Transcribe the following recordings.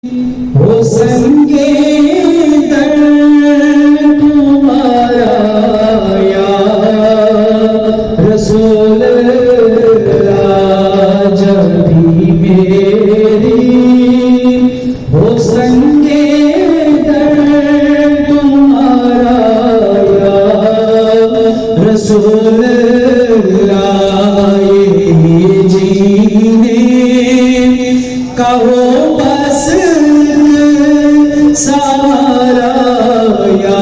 हो संगे दर्द तुम्हारा या रसूल अल्लाह जब भी मेरी हो संगे दर्द तुम्हारा या रसूल अल्लाह ये जीने का हो बस सहारा या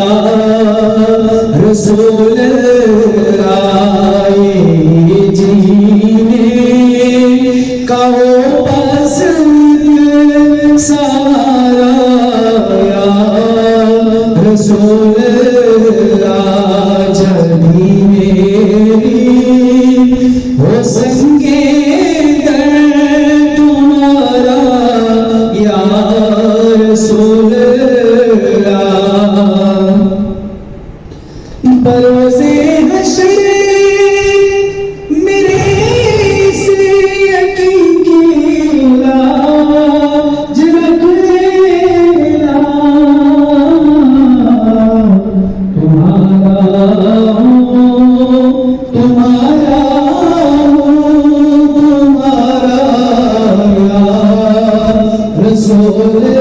रसूल अल्लाह ये जीने का हो बस सहारा या रसूल अल्लाह जली मेरी हो संगे दर्द तुम्हारा या रसूल बरोज़े हश्र मेरे से यकीन की लाज रख लेना तुम्हारा तुम्हारा या रसूल तुम्हारा रसूल